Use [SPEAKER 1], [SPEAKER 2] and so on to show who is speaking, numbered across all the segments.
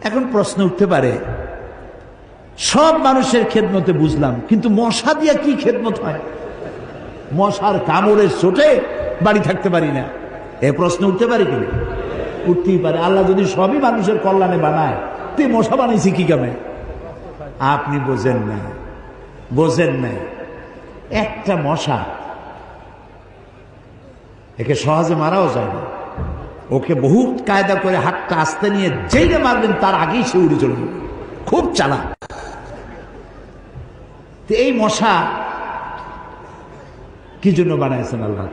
[SPEAKER 1] এখন প্রশ্ন উঠতে পারে, সব মানুষের খেদমতে বুঝলাম, কিন্তু মশা দিয়া কি খেদমত হয়? মশার কামড়ের চোটে বাড়ি থাকতে পারি না, এ প্রশ্ন উঠতে পারে কিনা? উঠতেই পারে। আল্লাহ যদি সবই মানুষের কল্যাণে বানায়, তুই মশা বানাইছি কি কামে? আপনি বোঝেন না, বোঝেন না। একটা মশা, একে সহজে মারাও যায় না। ওকে বহু কায়দা করে হাতটা আস্তে নিয়ে যেইটা মারবেন তার আগেই সে উড়ে চলে যাবে, খুব চালাক। এই মশা কি জন্য বানাইছেন আল্লাহ?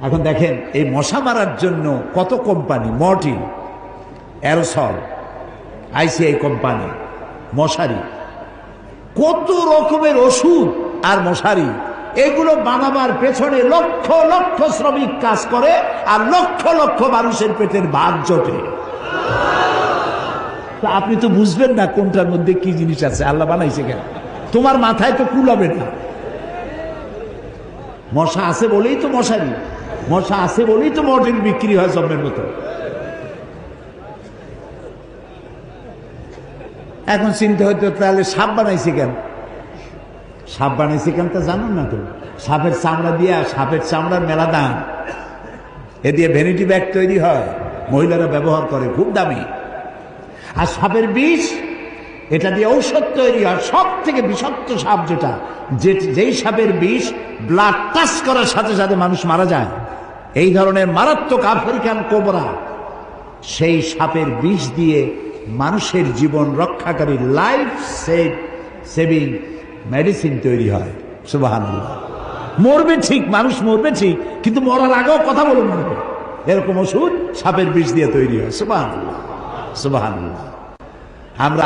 [SPEAKER 1] এখন দেখেন, এই মশা মারার জন্য কত company, Mortein, aerosol, ICI company, মশারি, কত রকমের ওষুধ আর মশারি, এগুলো বানাবার পেছনে লক্ষ লক্ষ শ্রমিক কাজ করে, আর লক্ষ লক্ষ মানুষের পেটের ভাত জোটে। আপনি তো বুঝবেন না কোনটার মধ্যে কি জিনিস আছে, আল্লাহ বানাইছে কেন, তোমার মাথায় তো কুলাবে না। মশা আছে বলেই তো মশারি, মশা আছে বলেই তো মর্টিন বিক্রি হয় জন্মের মতো। এখন চিন্তা হইতো, তাহলে সাপ বানাইছে কেন? সাপ বানাইছে কেন তা জানুন না তো? সাপের চামড়া দিয়া, সাপের চামড়ার মেলা দাম, এ দিয়ে ভ্যানিটি ব্যাগ তৈরি হয়, মহিলারা ব্যবহার করে, খুব দামি। আর সাপের বিষ, এটা দিয়ে ঔষধ তৈরি হয়। সব থেকে বিষাক্ত সাপ যেটা, যেই সাপের বিষ ব্লাড টাচ করার সাথে সাথে মানুষ মারা যায়, এই ধরনের মারাত্মক আফ্রিকান কোবরা, সেই সাপের বিষ দিয়ে মানুষের জীবন রক্ষাকারী লাইফ সেভিং মেডিসিন তৈরি হয়। সুবহানাল্লাহ। মরবে ঠিক, মানুষ মরবে ঠিক, কিন্তু মরার আগেও কথা বলে মরবে, এরকম ওষুধ সাপের বিষ দিয়ে তৈরি হয়। সুবহানাল্লাহ, সুবহানাল্লাহ। আমরা